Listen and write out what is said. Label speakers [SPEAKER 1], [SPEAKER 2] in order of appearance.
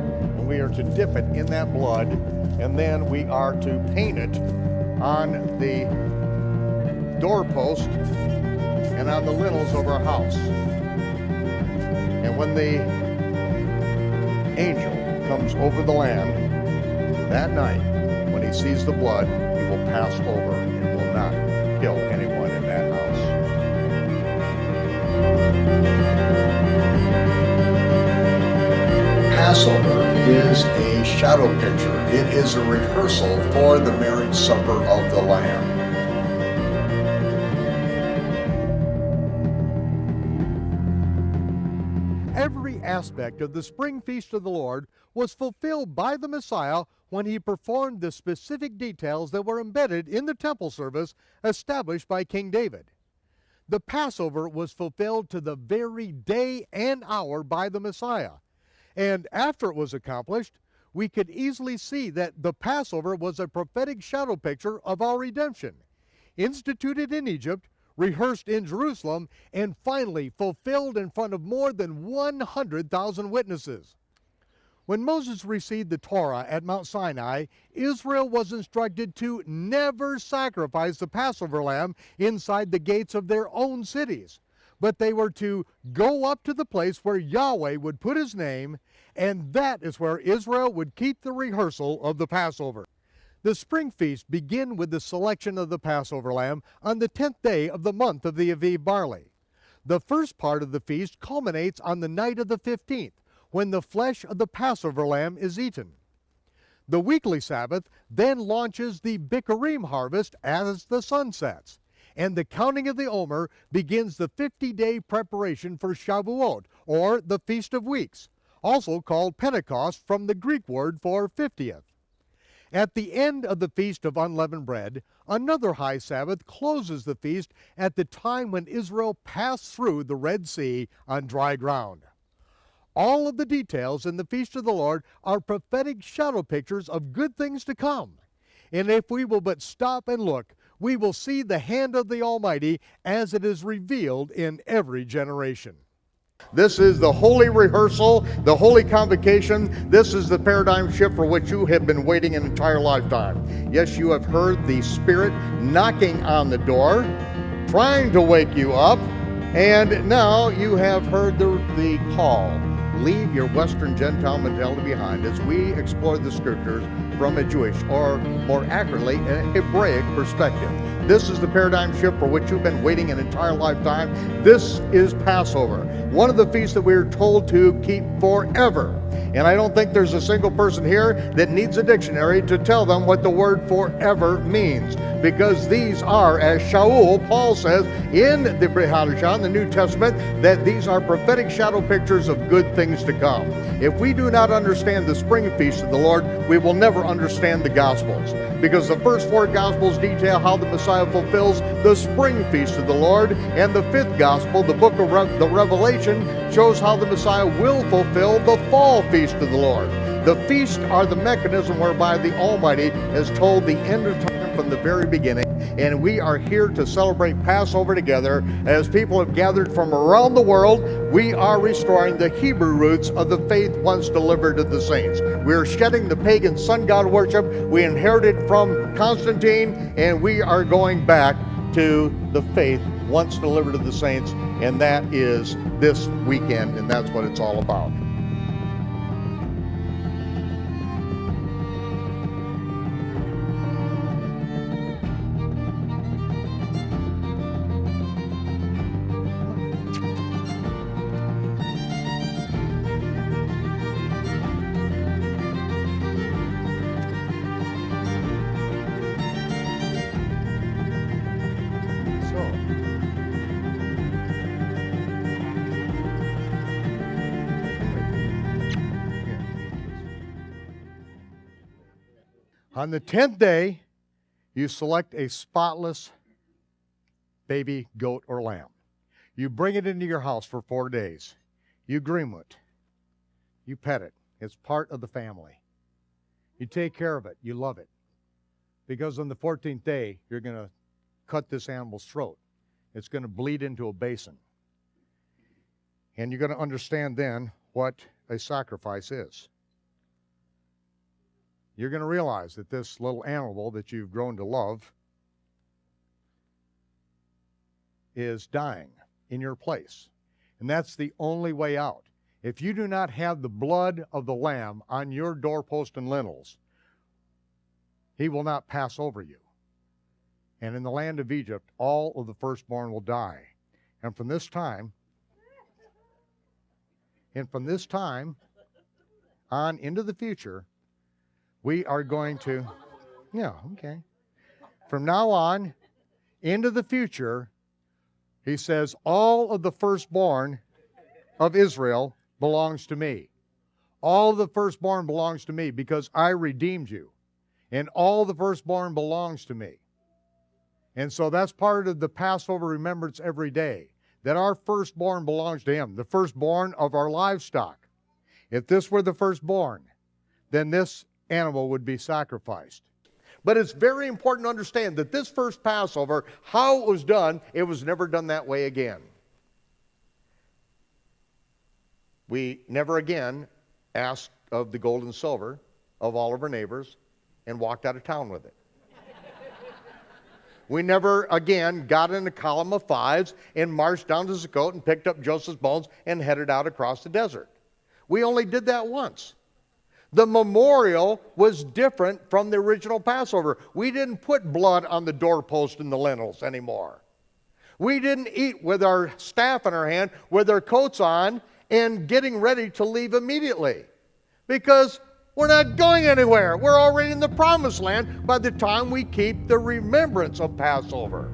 [SPEAKER 1] and we are to dip it in that blood, and then we are to paint it on the doorpost and on the lintels of our house. And when the angel comes over the land that night, when he sees the blood, he will pass over and will not kill anyone in that house. Passover is a shadow picture. It is a rehearsal for the marriage supper of the Lamb. Every aspect of the spring feast of the Lord was fulfilled by the Messiah when he performed the specific details that were embedded in the temple service established by King David. The Passover was fulfilled to the very day and hour by the Messiah. And after it was accomplished, we could easily see that the Passover was a prophetic shadow picture of our redemption, instituted in Egypt, rehearsed in Jerusalem, and finally fulfilled in front of more than 100,000 witnesses. When Moses received the Torah at Mount Sinai, Israel was instructed to never sacrifice the Passover lamb inside the gates of their own cities, but they were to go up to the place where Yahweh would put his name, and that is where Israel would keep the rehearsal of the Passover. The spring feast begin with the selection of the Passover lamb on the 10th day of the month of the Aviv barley. The first part of the feast culminates on the night of the 15th, when the flesh of the Passover lamb is eaten. The weekly Sabbath then launches the Bikurim harvest as the sun sets, and the counting of the Omer begins the 50-day preparation for Shavuot, or the Feast of Weeks, also called Pentecost from the Greek word for 50th. At the end of the Feast of Unleavened Bread, another high Sabbath closes the feast at the time when Israel passed through the Red Sea on dry ground. All of the details in the Feast of the Lord are prophetic shadow pictures of good things to come. And if we will but stop and look, we will see the hand of the Almighty as it is revealed in every generation. This is the holy rehearsal, the holy convocation. This is the paradigm shift for which you have been waiting an entire lifetime. Yes, you have heard the Spirit knocking on the door, trying to wake you up, and now you have heard the call. Leave your Western Gentile mentality behind as we explore the scriptures from a Jewish, or more accurately, a Hebraic perspective. This is the paradigm shift for which you've been waiting an entire lifetime. This is Passover, one of the feasts that we're told to keep forever. And I don't think there's a single person here that needs a dictionary to tell them what the word forever means, because these are, as Shaul, Paul says in the Brit Hadashah, the New Testament, that these are prophetic shadow pictures of good things to come. If we do not understand the spring feast of the Lord, we will never understand the Gospels, because the first four Gospels detail how the Messiah fulfills the spring feast of the Lord, and the fifth Gospel, the book of the Revelation, shows how the Messiah will fulfill the fall feast of the Lord. The feasts are the mechanism whereby the Almighty has told the end of time from the very beginning, and we are here to celebrate Passover together. As people have gathered from around the world, we are restoring the Hebrew roots of the faith once delivered to the saints. We are shedding the pagan sun god worship we inherited from Constantine, and we are going back to the faith once delivered to the saints, and that is this weekend, and that's what it's all about. On the 10th day, you select a spotless baby goat or lamb. You bring it into your house for 4 days. You groom it. You pet it. It's part of the family. You take care of it. You love it. Because on the 14th day, you're going to cut this animal's throat. It's going to bleed into a basin. And you're going to understand then what a sacrifice is. you're going to realize that this little animal that you've grown to love is dying in your place. And that's the only way out. If you do not have the blood of the Lamb on your doorpost and lintels, he will not pass over you. And in the land of Egypt, all of the firstborn will die. And from this time on into the future, we are going to, from now on into the future, he says, all of the firstborn of Israel belongs to me. All of the firstborn belongs to me because I redeemed you. And all the firstborn belongs to me. And so that's part of the Passover remembrance every day, that our firstborn belongs to him, the firstborn of our livestock. If this were the firstborn, then this animal would be sacrificed. But it's very important to understand that this first Passover, how it was never done that way again. We never again asked of the gold and silver of all of our neighbors and walked out of town with it. We never again got in a column of fives and marched down to Sukkot and picked up Joseph's bones and headed out across the desert. We only did that once. The memorial was different from the original Passover. We didn't put blood on the doorpost and the lintels anymore. We didn't eat with our staff in our hand, with our coats on, and getting ready to leave immediately. Because we're not going anywhere. We're already in the promised land by the time we keep the remembrance of Passover.